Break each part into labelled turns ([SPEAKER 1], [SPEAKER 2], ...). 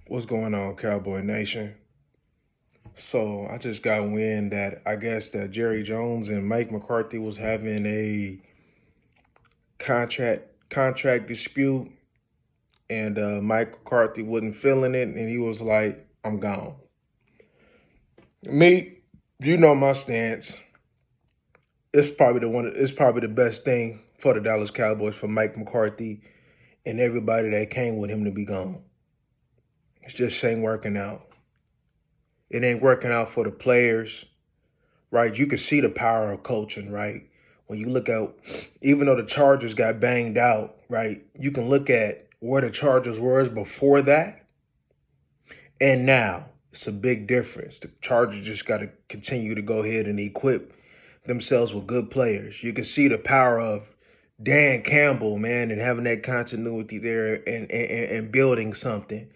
[SPEAKER 1] What's going on, Cowboy Nation? So I just got wind that I guess that Jerry Jones and Mike McCarthy was having a contract dispute, and Mike McCarthy wasn't feeling it, and he was like, "I'm gone." Me, you know my stance. It's probably the one. It's probably the best thing for the Dallas Cowboys for Mike McCarthy and everybody that came with him to be gone. It's just ain't working out. It ain't working out for the players, right? You can see the power of coaching, right? When you look at, even though the Chargers got banged out, right? You can look at where the Chargers were before that and now. It's a big difference. The Chargers just got to continue to go ahead and equip themselves with good players. You can see the power of Dan Campbell, man, and having that continuity there and building something.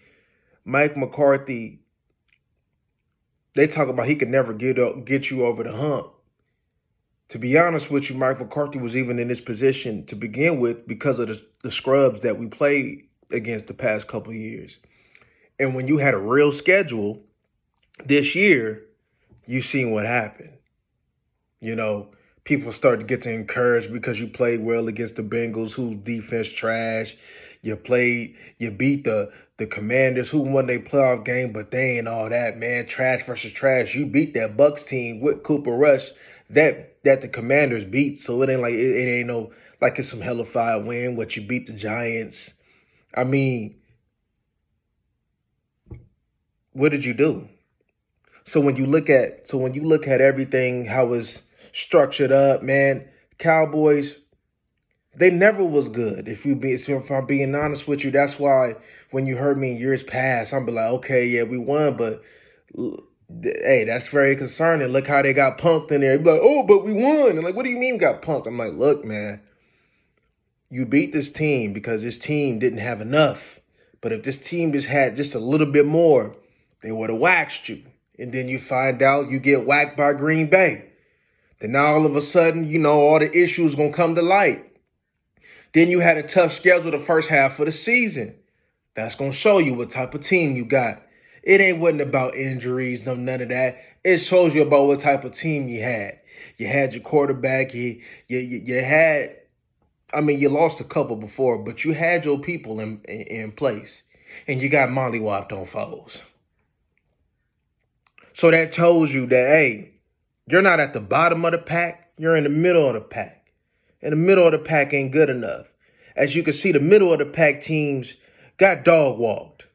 [SPEAKER 1] Mike McCarthy, they talk about he could never get you over the hump. To be honest with you, Mike McCarthy was even in this position to begin with because of the scrubs that we played against the past couple of years. And when you had a real schedule this year, you seen what happened. You know, people started to get to encourage because you played well against the Bengals, whose defense trash. You beat the Commanders, who won their playoff game, but they ain't all that, man. Trash versus trash. You beat that Bucks team with Cooper Rush that the Commanders beat. So it ain't like it ain't no like it's some hellified win. What you beat the Giants. I mean, what did you do? So when you look at everything, how it's structured up, man, Cowboys, they never was good. If I'm being honest with you, that's why when you heard me in years past, I'm be like, okay, yeah, we won, but hey, that's very concerning. Look how they got punked in there. Be like, oh, but we won. And like, what do you mean we got punked? I'm like, look, man, you beat this team because this team didn't have enough. But if this team just had just a little bit more, they would have waxed you. And then you find out you get whacked by Green Bay. Then now all of a sudden, all the issues going to come to light. Then you had a tough schedule the first half of the season. That's going to show you what type of team you got. It wasn't about injuries, none of that. It shows you about what type of team you had. You had your quarterback. You had, you lost a couple before, but you had your people in place. And you got mollywopped on foes. So that tells you that, hey, you're not at the bottom of the pack. You're in the middle of the pack. And the middle of the pack ain't good enough. As you can see, the middle of the pack teams got dog walked.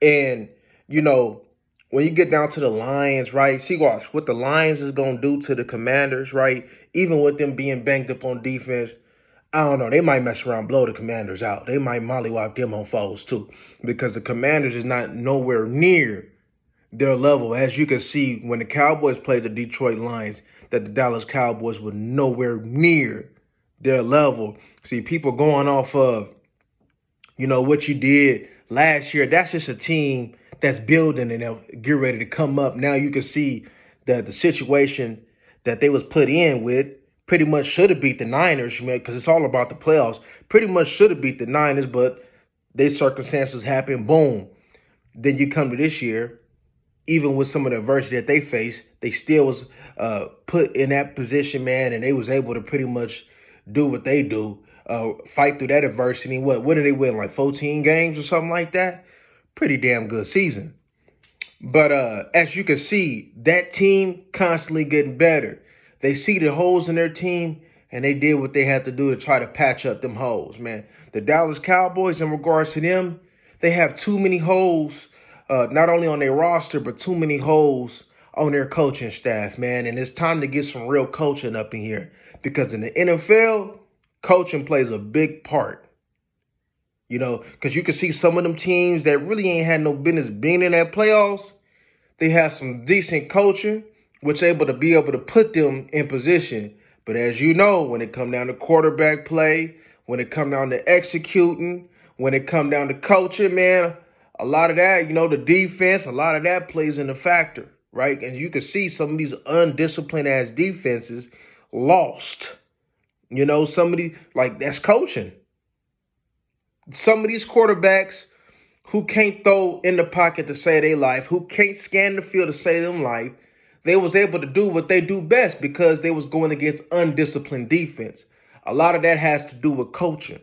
[SPEAKER 1] And, when you get down to the Lions, right? See, watch what the Lions is going to do to the Commanders, right? Even with them being banged up on defense, I don't know. They might mess around, blow the Commanders out. They might mollywop them on foes, too. Because the Commanders is not nowhere near their level. As you can see, when the Cowboys played the Detroit Lions, that the Dallas Cowboys were nowhere near their level. See, people going off of, what you did last year. That's just a team that's building and they'll get ready to come up. Now you can see that the situation that they was put in with pretty much should have beat the Niners, man, because it's all about the playoffs. Pretty much should have beat the Niners, but their circumstances happen. Boom. Then you come to this year, even with some of the adversity that they faced, they still was put in that position, man, and they was able to pretty much do what they do, fight through that adversity. What did they win, like 14 games or something like that? Pretty damn good season. But as you can see, that team constantly getting better. They see the holes in their team, and they did what they had to do to try to patch up them holes, man. The Dallas Cowboys, in regards to them, they have too many holes, not only on their roster, but too many holes on their coaching staff, man. And it's time to get some real coaching up in here. Because in the NFL, coaching plays a big part. Because you can see some of them teams that really ain't had no business being in that playoffs, they have some decent coaching, which able to put them in position. But as you know, when it come down to quarterback play, when it come down to executing, when it come down to coaching, man, a lot of that, the defense, a lot of that plays in the factor, right? And you can see some of these undisciplined ass defenses lost. Somebody like that's coaching. Some of these quarterbacks who can't throw in the pocket to save their life, who can't scan the field to save them life, they was able to do what they do best because they was going against undisciplined defense. A lot of that has to do with coaching.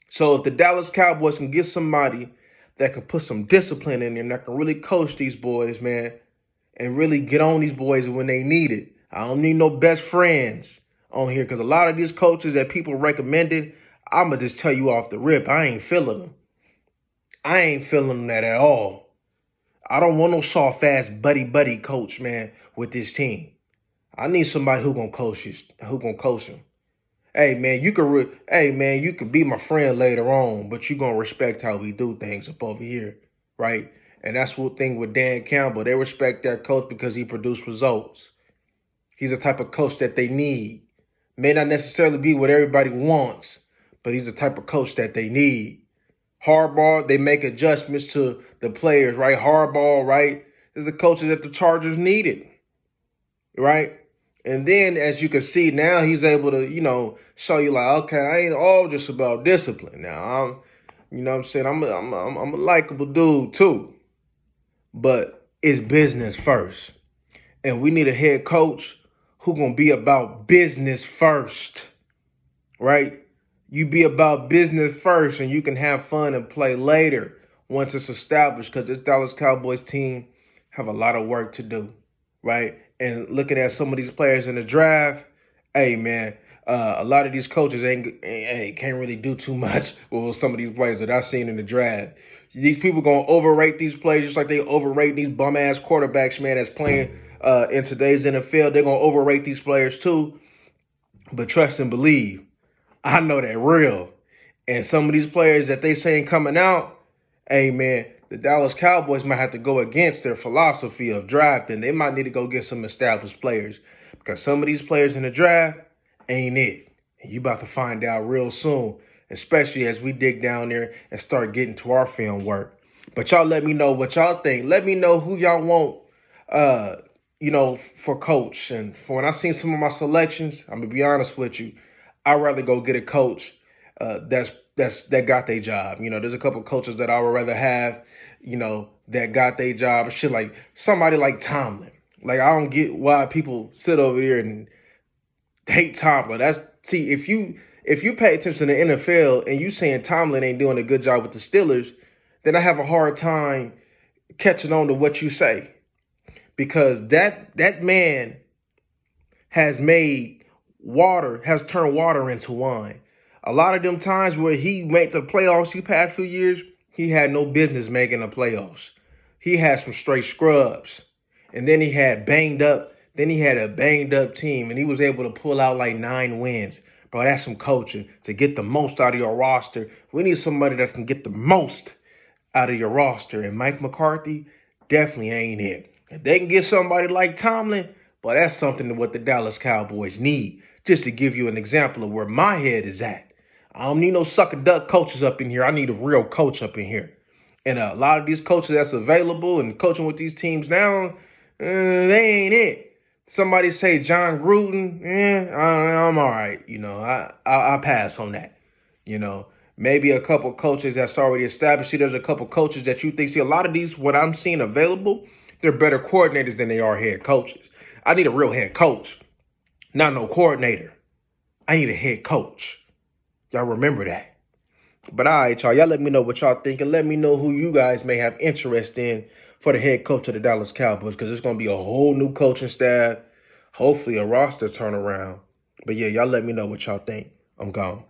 [SPEAKER 1] So if the Dallas Cowboys can get somebody that can put some discipline in there and that can really coach these boys, man, and really get on these boys when they need it. I don't need no best friends on here because a lot of these coaches that people recommended, I'm going to just tell you off the rip, I ain't feeling them. I ain't feeling that at all. I don't want no soft-ass buddy coach, man, with this team. I need somebody who gonna coach them. Hey man, you can be my friend later on, but you gonna respect how we do things up over here, right? And that's one thing with Dan Campbell. They respect that coach because he produced results. He's the type of coach that they need. May not necessarily be what everybody wants, but he's the type of coach that they need. Harbaugh, they make adjustments to the players, right? Harbaugh, right, is the coaches that the Chargers needed, right? And then, as you can see, now he's able to, show you like, okay, I ain't all just about discipline. Now, I'm saying? I'm a likable dude too, but it's business first. And we need a head coach who gonna be about business first, right? You be about business first and you can have fun and play later once it's established because this Dallas Cowboys team have a lot of work to do, right? And looking at some of these players in the draft, hey, man, a lot of these coaches can't really do too much with some of these players that I've seen in the draft. These people going to overrate these players just like they overrate these bum-ass quarterbacks, man, that's playing in today's NFL. They're going to overrate these players too. But trust and believe, I know that real. And some of these players that they saying coming out, hey, man, the Dallas Cowboys might have to go against their philosophy of drafting. They might need to go get some established players because some of these players in the draft ain't it. And you about to find out real soon, especially as we dig down there and start getting to our film work. But y'all let me know what y'all think. Let me know who y'all want, for coach. And for when I seen some of my selections, I'm going to be honest with you, I'd rather go get a coach that got their job. There's a couple of coaches that I would rather have, that got their job. Shit like somebody like Tomlin. Like, I don't get why people sit over here and hate Tomlin. If you pay attention to the NFL and you saying Tomlin ain't doing a good job with the Steelers, then I have a hard time catching on to what you say. Because that man has turned water into wine. A lot of them times where he went to the playoffs these past few years, he had no business making the playoffs. He had some straight scrubs. And then he had a banged up team, and he was able to pull out like 9 wins. Bro, that's some coaching to get the most out of your roster. We need somebody that can get the most out of your roster. And Mike McCarthy definitely ain't it. If they can get somebody like Tomlin, but that's something to what the Dallas Cowboys need. Just to give you an example of where my head is at. I don't need no sucker duck coaches up in here. I need a real coach up in here. And a lot of these coaches that's available and coaching with these teams now, they ain't it. Somebody say John Gruden, I'm all right. I pass on that. Maybe a couple coaches that's already established. See, there's a couple coaches that you think, see, a lot of these, what I'm seeing available, they're better coordinators than they are head coaches. I need a real head coach, not no coordinator. I need a head coach. Y'all remember that. But all right, y'all let me know what y'all think and let me know who you guys may have interest in for the head coach of the Dallas Cowboys because it's going to be a whole new coaching staff, hopefully a roster turnaround. But yeah, y'all let me know what y'all think. I'm gone.